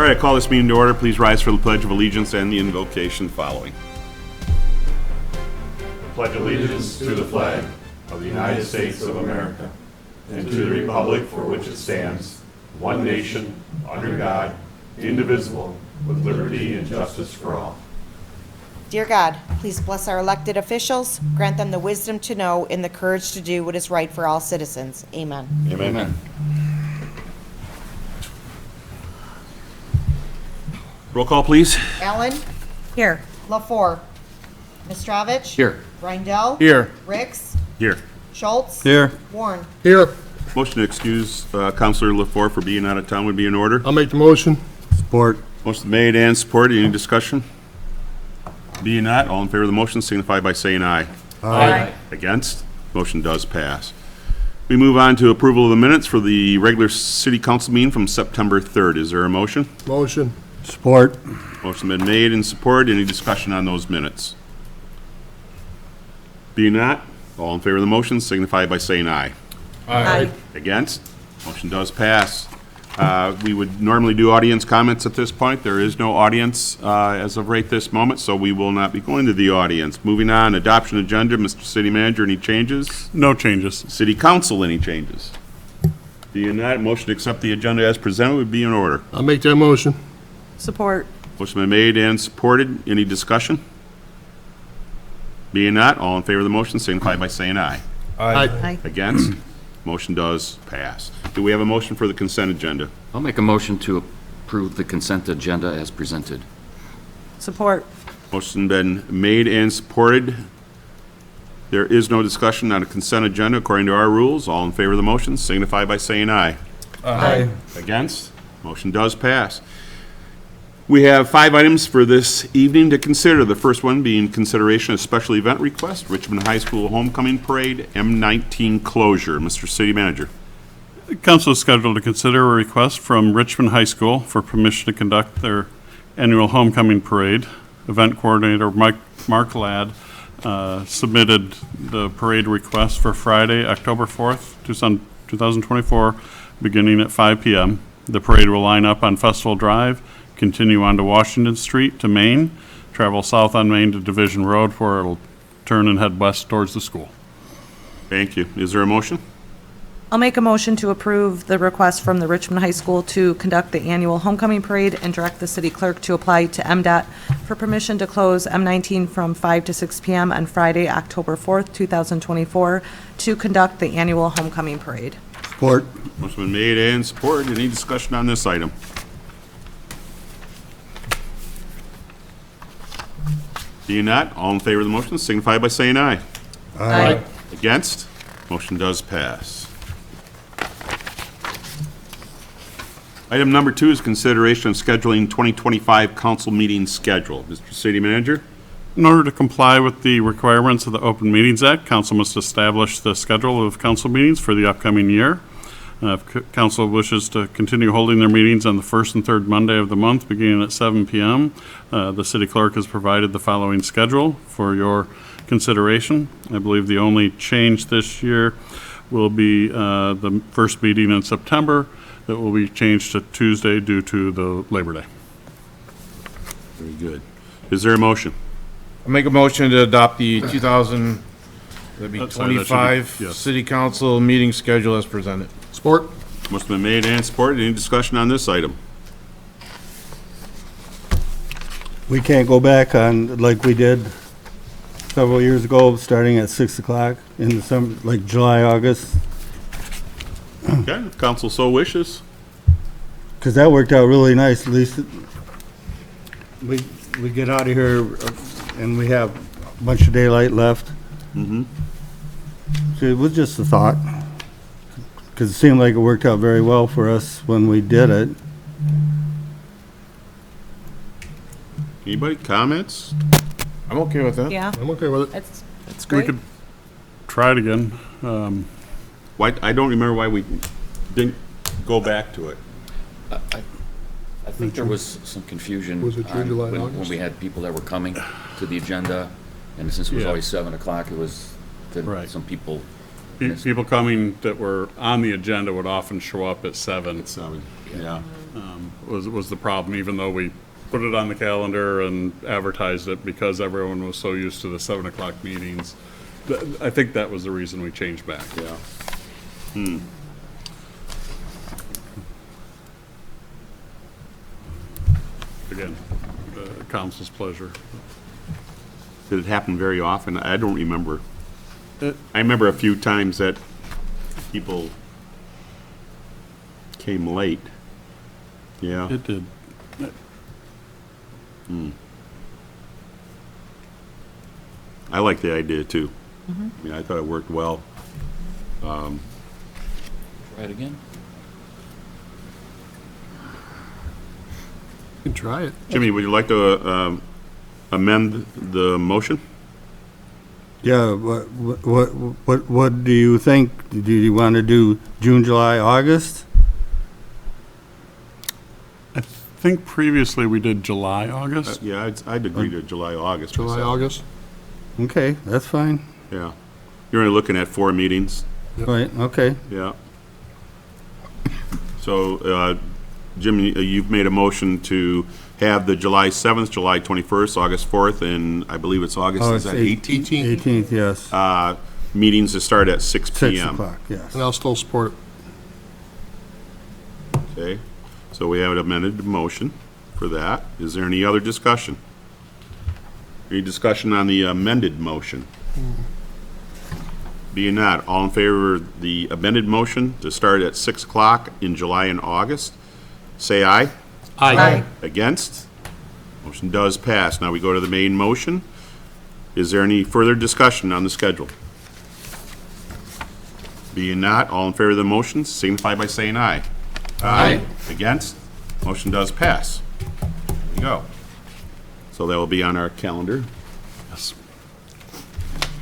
All right, I call this meeting to order. Please rise for the Pledge of Allegiance and the invocation following. Pledge allegiance to the flag of the United States of America and to the republic for which it stands, one nation, under God, indivisible, with liberty and justice for all. Dear God, please bless our elected officials, grant them the wisdom to know and the courage to do what is right for all citizens. Amen. Amen. Roll call, please. Allen? Here. LaFour? Mistravich? Here. Reindel? Here. Ricks? Here. Schultz? Here. Warren? Here. Motion to excuse Counselor LaFour for being out of town would be in order. I'll make the motion. Support. Motion made and supported. Any discussion? Being not, all in favor of the motion signify by saying aye. Aye. Against? Motion does pass. We move on to approval of the minutes for the regular city council meeting from September 3rd. Is there a motion? Motion. Support. Motion been made and supported. Any discussion on those minutes? Being not, all in favor of the motion signify by saying aye. Aye. Against? Motion does pass. We would normally do audience comments at this point. There is no audience as of right this moment, so we will not be going to the audience. Moving on, adoption agenda. Mr. City Manager, any changes? No changes. City Council, any changes? Being not, motion to accept the agenda as presented would be in order. I'll make that motion. Support. Motion been made and supported. Any discussion? Being not, all in favor of the motion signify by saying aye. Aye. Against? Motion does pass. Do we have a motion for the consent agenda? I'll make a motion to approve the consent agenda as presented. Support. Motion been made and supported. There is no discussion on a consent agenda according to our rules. All in favor of the motion signify by saying aye. Aye. Against? Motion does pass. We have 5 items for this evening to consider. The first one being consideration of special event request, Richmond High School Homecoming Parade, M19 closure. Mr. City Manager. Council is scheduled to consider a request from Richmond High School for permission to conduct their annual homecoming parade. Event coordinator Mark Ladd submitted the parade request for Friday, October 4th, 2024, beginning at 5 p.m. The parade will line up on Festival Drive, continue on to Washington Street to Main, travel south on Main to Division Road, where it'll turn and head west towards the school. Thank you. Is there a motion? I'll make a motion to approve the request from the Richmond High School to conduct the annual homecoming parade and direct the city clerk to apply to MDOT for permission to close M19 from 5 to 6 p.m. on Friday, October 4th, 2024, to conduct the annual homecoming parade. Support. Motion been made and supported. Any discussion on this item? Being not, all in favor of the motion signify by saying aye. Aye. Against? Motion does pass. Item number 2 is consideration of scheduling 2025 council meeting schedule. Mr. City Manager? In order to comply with the requirements of the Open Meetings Act, council must establish the schedule of council meetings for the upcoming year. If council wishes to continue holding their meetings on the first and third Monday of the month, beginning at 7 p.m., the city clerk has provided the following schedule for your consideration. I believe the only change this year will be the first meeting in September that will be changed to Tuesday due to the Labor Day. Very good. Is there a motion? I make a motion to adopt the 2025 yes. City Council meeting schedule as presented. Support. Motion been made and supported. Any discussion on this item? We can't go back on like we did several years ago, starting at 6 o'clock in the summer, like July, August, Okay, if council so wishes. because that worked out really nice. At least we get out of here and we have a bunch of daylight left. So it was just a thought, because it seemed like it worked out very well for us when we did it. Anybody comments? I'm okay with that. Yeah, I'm okay with it. it's We great. could try it again. Why, I don't remember why we didn't go back to it. I think there was some confusion Was it June, on July, when August? we had people that were coming to the agenda, and since it was Yeah. always 7 o'clock, it was, Right. some people, People coming that were on the agenda would often show up at 7. It's, yeah. was the problem, even though we put it on the calendar and advertised it because everyone was so used to the 7 o'clock meetings. I think that was the reason we changed back. Yeah. Again, council's pleasure. Did it happen very often? I don't remember. I remember a few times that people came late. Yeah. It did. I like the idea too. I mean, I thought it worked well. Try it again? You can try it. Jimmy, would you like to amend the motion? Yeah, what do you think? Do you want to do June, July, August? I think previously we did July, August. Yeah, I'd agree to July, August. July, myself. August? Okay, that's fine. Yeah. You're only looking at 4 meetings. Right, okay. Yeah. So, Jim, you've made a motion to have the July 7th, July 21st, August 4th, and I believe it's August, is that 18th? 18th, yes. Meetings to start at 6 6 PM. o'clock, yes. And I'll still support it. Okay, so we have an amended motion for that. Is there any other discussion? Any discussion on the amended motion? Being not, all in favor of the amended motion to start at 6 o'clock in July and August, say aye. Aye. Against? Motion does pass. Now we go to the main motion. Is there any further discussion on the schedule? Being not, all in favor of the motion, signify by saying aye. Aye. Against? Motion does pass. There you go. So that will be on our calendar. Yes.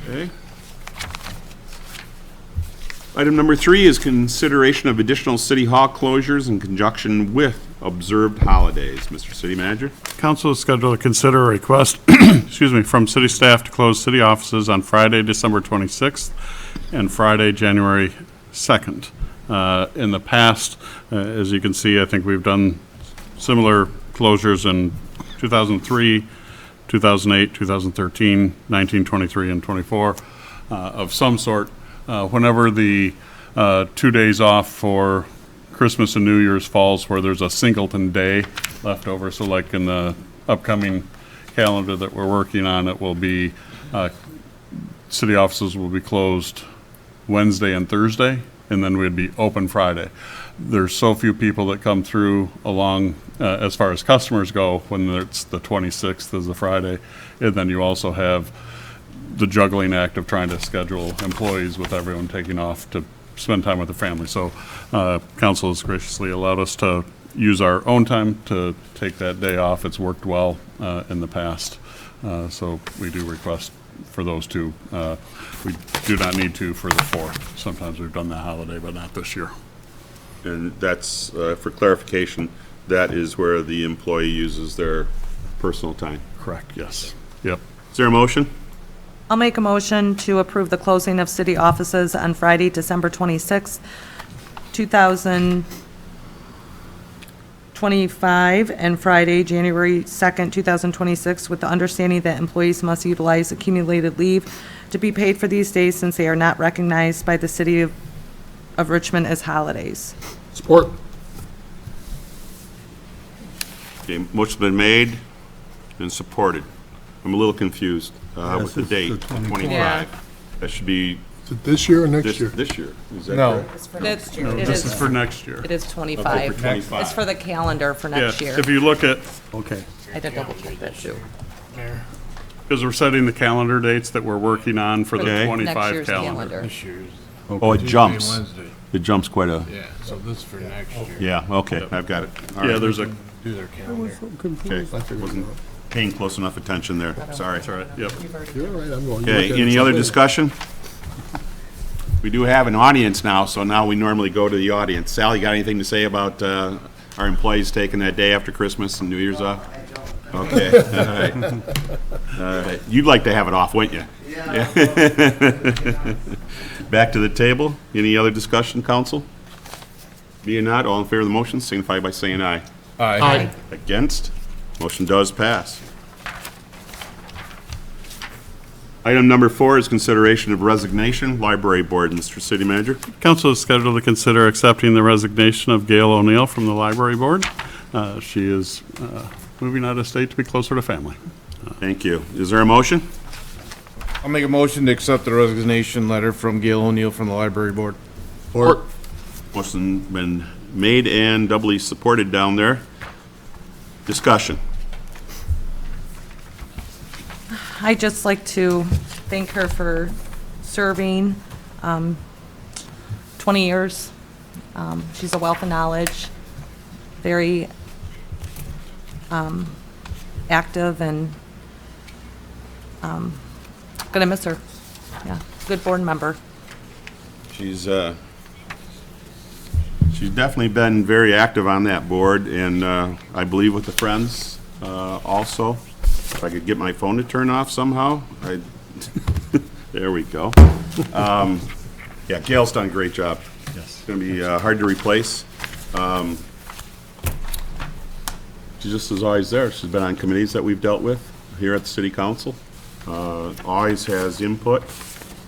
Okay. Item number 3 is consideration of additional city hall closures in conjunction with observed holidays. Mr. City Manager? Council is scheduled to consider a request, excuse me, from city staff to close city offices on Friday, December 26th and Friday, January 2nd. In the past, as you can see, I think we've done similar closures in 2003, 2008, 2013, 19, 23, and 24 of some sort. Whenever the 2 days off for Christmas and New Year's falls where there's a singleton day left over, so like in the upcoming calendar that we're working on, it will be, city offices will be closed Wednesday and Thursday, and then we'd be open Friday. There's so few people that come through along, as far as customers go, when it's the 26th is the Friday, and then you also have the juggling act of trying to schedule employees with everyone taking off to spend time with their family. So council has graciously allowed us to use our own time to take that day off. It's worked well in the past. So we do request for those two. We do not need to for the 4th. Sometimes we've done that holiday, but not this year. And that's, for clarification, that is where the employee uses their personal time. Correct, yes. Yep. Is there a motion? I'll make a motion to approve the closing of city offices on Friday, December 26th, 2025, and Friday, January 2nd, 2026, with the understanding that employees must utilize accumulated leave to be paid for these days since they are not recognized by the city of Richmond as holidays. Support. Okay, motion's been made and supported. I'm a little confused with the Yes, date, it's the 25. Yeah. That should be Is it this year or next this year? this year. Is that No. correct? It's for next year. This is for next year. It is Okay, 25. for 25. It's for the calendar for next Yeah, year. if you look at, Okay. I did double check that too. because we're setting the calendar dates that we're working on for the Okay. 25 Next year's calendar. calendar. Oh, it jumps. It jumps quite a, Yeah, so this is for next year. yeah, okay, I've got it. All Yeah, right. there's a, Do their calendar. Okay, wasn't paying close enough attention there, sorry. that's all right, yep. You're all right, I'm going. Okay, any other discussion? We do have an audience now, so now we normally go to the audience. Sal, you got anything to say about our employees taking that day after Christmas and New Year's off? Okay, all right. All right, you'd like to have it off, wouldn't you? Yeah. Back to the table. Any other discussion, council? Being not, all in favor of the motion, signify by saying aye. Aye. Against? Motion does pass. Item number 4 is consideration of resignation, Library Board. Mr. City Manager. Council is scheduled to consider accepting the resignation of Gail O'Neill from the Library Board. She is moving out of state to be closer to family. Thank you. Is there a motion? I'll make a motion to accept the resignation letter from Gail O'Neill from the library board. Or, Motion been made and doubly supported down there. Discussion. I'd just like to thank her for serving 20 years. She's a wealth of knowledge, very active, and gonna miss her. Yeah, good board member. She's definitely been very active on that board, and I believe with the Friends also. If I could get my phone to turn off somehow, there we go. Yeah, Gail's done a great job. Yes. It's gonna be hard to replace. She just is always there. She's been on committees that we've dealt with here at the city council. Always has input,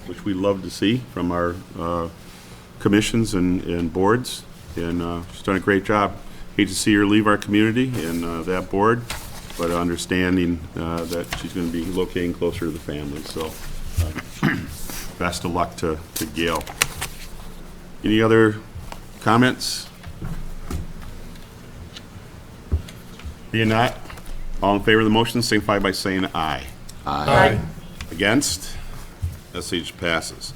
which we love to see from our commissions and boards, and she's done a great job. Hate to see her leave our community and that board, but understanding that she's going to be locating closer to the family. So best of luck to Gail. Any other comments? Being not, all in favor of the motion, signify by saying aye. aye. Against? Message passes.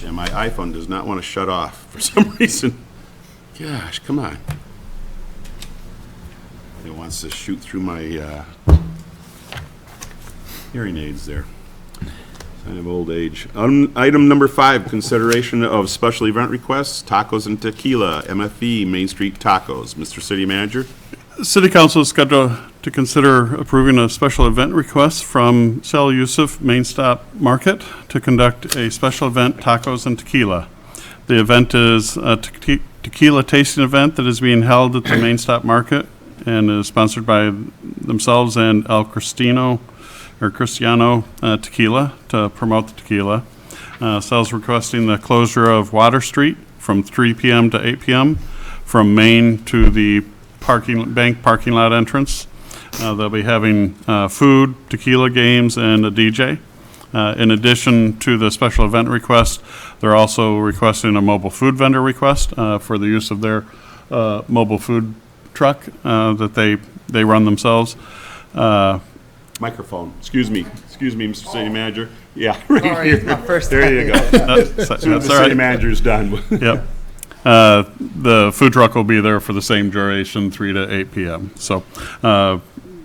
And my iPhone does not want to shut off for some reason. Gosh, come on. It wants to shoot through my hearing aids there. Sign of old age. Item number 5, consideration of special event requests, tacos and tequila, MFE, Main Street Tacos. Mr. City Manager? City Council is scheduled to consider approving a special event request from Sal Yusuf Main Stop Market to conduct a special event, tacos and tequila. The event is a tequila tasting event that is being held at the Main Stop Market and is sponsored by themselves and El Cristiano Tequila to promote the tequila. Sal's requesting the closure of Water Street from 3 p.m. to 8 p.m. from Main to the bank parking lot entrance. They'll be having food, tequila games, and a DJ. In addition to the special event request, they're also requesting a mobile food vendor request for the use of their mobile food truck that they run themselves. Microphone. Excuse me, Mr. City Manager. Yeah, right here. first There you go. As soon as the city manager's done. Yep. The food truck will be there for the same duration, 3 to 8 p.m. So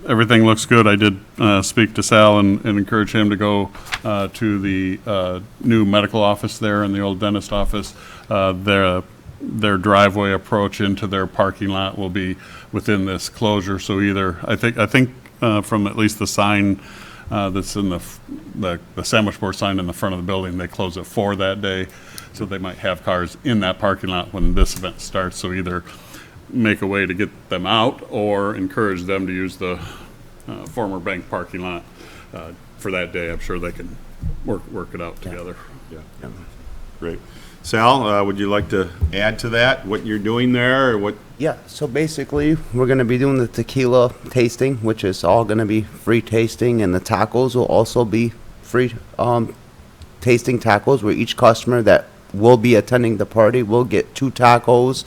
everything looks good. I did speak to Sal and encourage him to go to the new medical office there and the old dentist office. Their driveway approach into their parking lot will be within this closure. So either, I think from at least the sign that's in the sandwich board sign in the front of the building, they close at 4 that day. So they might have cars in that parking lot when this event starts. So either make a way to get them out or encourage them to use the former bank parking lot for that day. I'm sure they can work it out together. Yeah. Great. Sal, would you like to add to that, what you're doing there, or what? Yeah, so basically, we're going to be doing the tequila tasting, which is all going to be free tasting, and the tacos will also be free tasting tacos, where each customer that will be attending the party will get 2 tacos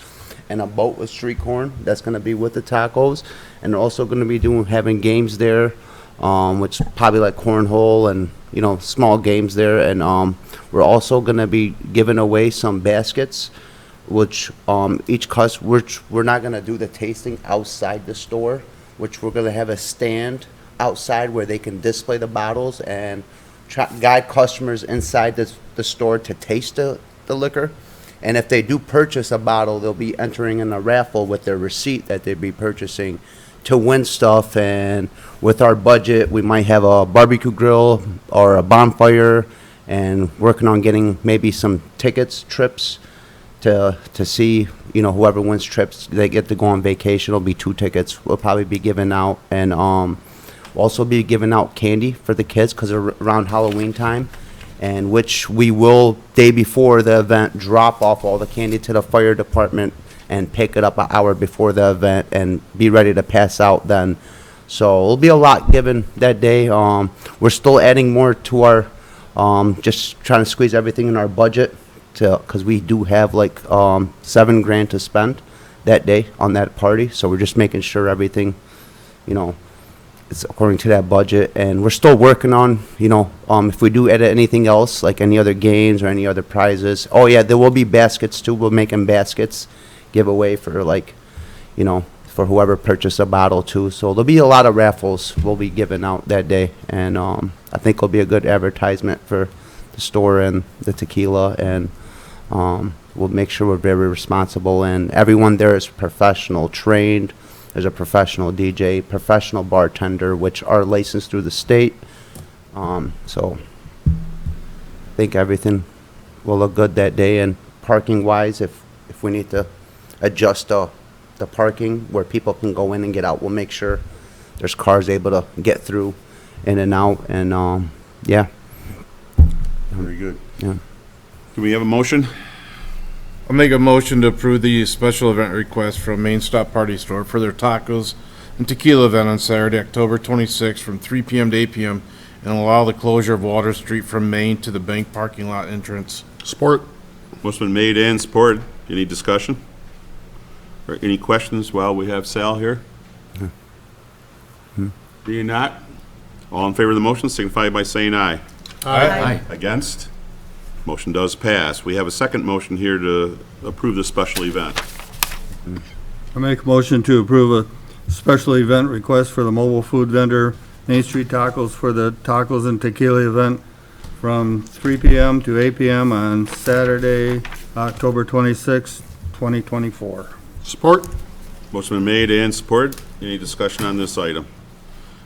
and a boat with street corn. That's going to be with the tacos, and they're also going to be having games there, which probably like cornhole and small games there, and we're also going to be giving away some baskets, which which we're not going to do the tasting outside the store, which we're going to have a stand outside where they can display the bottles and guide customers inside the store to taste the liquor. And if they do purchase a bottle, they'll be entering in a raffle with their receipt that they'd be purchasing to win stuff. And with our budget, we might have a barbecue grill or a bonfire, and working on getting maybe some trips to see, you know, whoever wins trips, they get to go on vacation. It'll be 2 tickets. We'll probably be giving out, and we'll also be giving out candy for the kids because they're around Halloween time, and which we will, day before the event, drop off all the candy to the fire department and pick it up an hour before the event and be ready to pass out then. So it'll be a lot given that day. We're still adding more to our, just trying to squeeze everything in our budget because we do have like $7,000 to spend that day on that party. So we're just making sure everything, you know, it's according to that budget. And we're still working on, you know, if we do edit anything else, like any other games or any other prizes. Oh yeah, there will be baskets too. We're making baskets giveaway for like, you know, for whoever purchased a bottle too. So there'll be a lot of raffles we'll be giving out that day. And I think it'll be a good advertisement for the store and the tequila. And we'll make sure we're very responsible. And everyone there is professional, trained. There's a professional DJ, professional bartender, which are licensed through the state. So I think everything will look good that day. And parking-wise, if we need to adjust the parking where people can go in and get out, we'll make sure there's cars able to get through in and out. And yeah. Very good. Yeah. Do we have a motion? I'll make a motion to approve the special event request from Main Stop Party Store for their tacos and tequila event on Saturday, October 26th from 3 p.m. to 8 p.m. and allow the closure of Water Street from Main to the bank parking lot entrance. Support. Motion been made and supported. Any discussion? Or any questions while we have Sal here? Being not, all in favor of the motion signify by saying aye. Aye. Against? Motion does pass. We have a second motion here to approve the special event. I make a motion to approve a special event request for the mobile food vendor Main Street Tacos for the tacos and tequila event from 3 p.m. to 8 p.m. on Saturday, October 26, 2024. Support. Motion been made and supported. Any discussion on this item?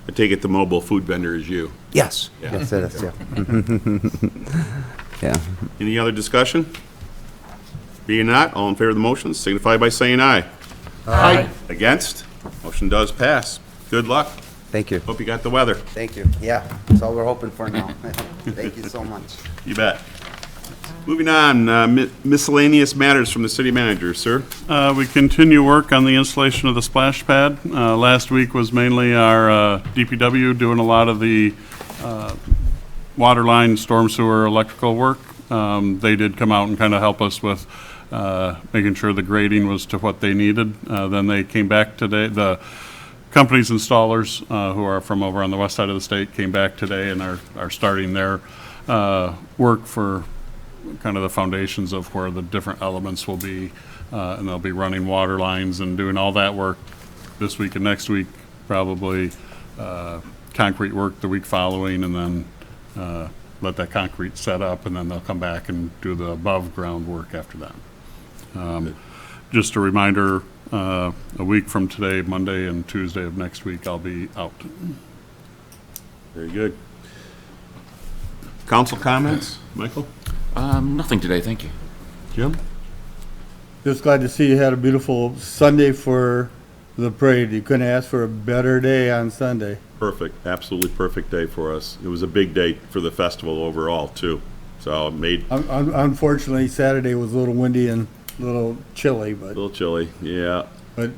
I take it the mobile food vendor is you. Yes. Yeah. Yes, it is, yeah. Yeah. Any other discussion? Being not, all in favor of the motion signify by saying aye. Aye. Against? Motion does pass. Good luck. Thank you. Hope you got the weather. Thank you. Yeah, that's all we're hoping for now. Thank you so much. You bet. Moving on, miscellaneous matters from the city manager, sir. We continue work on the installation of the splash pad. Last week was mainly our DPW doing a lot of the water line, storm sewer, electrical work. They did come out and kind of help us with making sure the grading was to what they needed. Then they came back today. The company's installers, who are from over on the west side of the state, came back today and are starting their work for kind of the foundations of where the different elements will be, and they'll be running water lines and doing all that work this week and next week, probably concrete work the week following, and then let that concrete set up, and then they'll come back and do the above ground work after that. Just a reminder, a week from today, Monday and Tuesday of next week, I'll be out. Very good. Council comments? Michael? Nothing today, thank you. Jim? Just glad to see you had a beautiful Sunday for the parade. You couldn't ask for a better day on Sunday. Perfect, absolutely perfect day for us. It was a big day for the festival overall, too. So it made Unfortunately, Saturday was a little windy and a little chilly, a but little chilly, yeah. at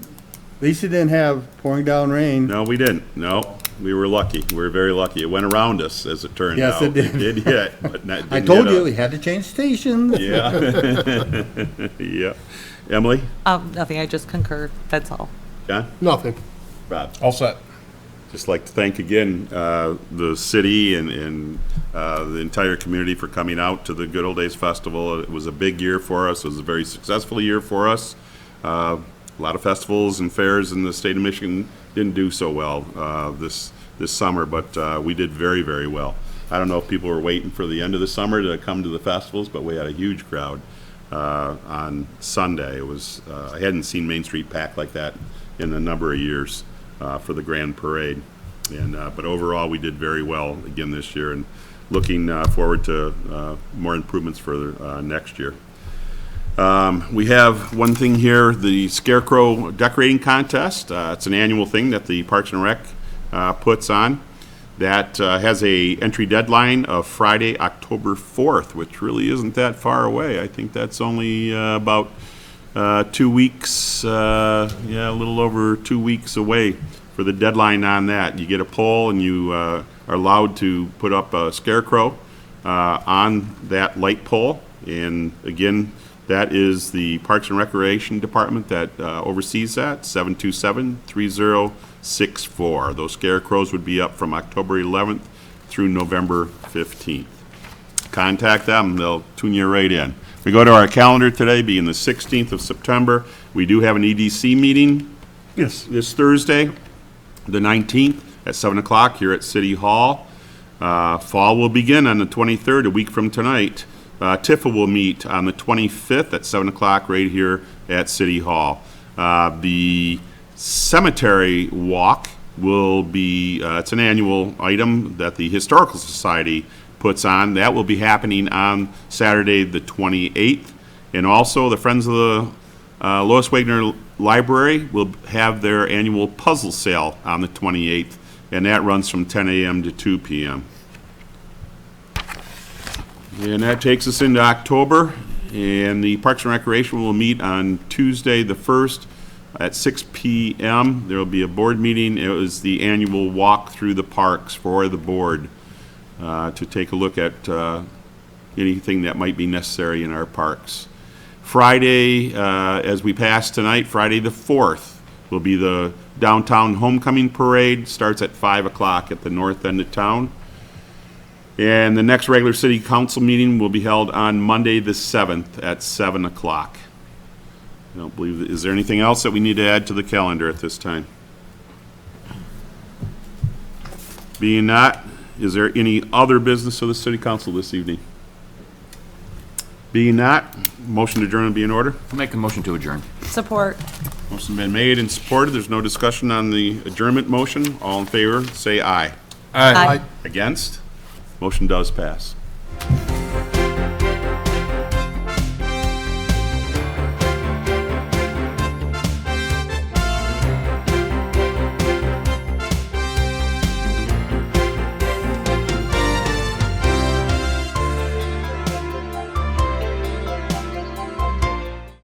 least it didn't have pouring down rain. No, we didn't. No, we were lucky. We were very lucky. It went around us, as it turned Yes, out. it did. It did hit, but not, I didn't told hit you us. we had to change stations. Yeah. Yeah. Emily? Nothing, I just concur, that's all. John? Nothing. Rob? All set. Just like to thank again the city and the entire community for coming out to the Good Old Days Festival. It was a big year for us. It was a very successful year for us. A lot of festivals and fairs in the state of Michigan didn't do so well this summer, but we did very, very well. I don't know if people were waiting for the end of the summer to come to the festivals, but we had a huge crowd on Sunday. It was I hadn't seen Main Street packed like that in a number of years. For the Grand Parade. And but overall, we did very well again this year, and looking forward to more improvements for next year. We have one thing here, the Scarecrow Decorating Contest. It's an annual thing that the Parks and Rec puts on. That has a entry deadline of Friday, October 4th, which really isn't that far away. I think that's only about 2 weeks, a little over 2 weeks away for the deadline on that. You get a poll and you are allowed to put up a scarecrow on that light pole. And again, that is the Parks and Recreation Department that oversees that, 727-3064. Those scarecrows would be up from October 11th through November 15th. Contact them, they'll tune you right in. We go to our calendar today, being the 16th of September. We do have an EDC meeting this Thursday, the 19th, at 7 o'clock here at City Hall. Fall will begin on the 23rd, a week from tonight. Tifa will meet on the 25th at 7 o'clock right here at City Hall. The cemetery walk will be, it's an annual item that the Historical Society puts on. That will be happening on Saturday, the 28th. And also, the Friends of the Lois Wagner Library will have their annual puzzle sale on the 28th, and that runs from 10 a.m. to 2 p.m. And that takes us into October, and the Parks and Recreation will meet on Tuesday, the 1st, at 6 p.m. There will be a board meeting. It was the annual walk through the parks for the board to take a look at anything that might be necessary in our parks. Friday, as we pass tonight, Friday the 4th, will be the downtown homecoming parade. Starts at 5 o'clock at the north end of town. And the next regular city council meeting will be held on Monday the 7th at 7 o'clock. I don't believe, is there anything else that we need to add to the calendar at this time? Being not, is there any other business of the city council this evening? Being not, motion to adjourn will be in order. I'll make a motion to adjourn. Support. Motion been made and supported. There's no discussion on the adjournment motion. All in favor, say aye. Aye. Against? Motion does pass.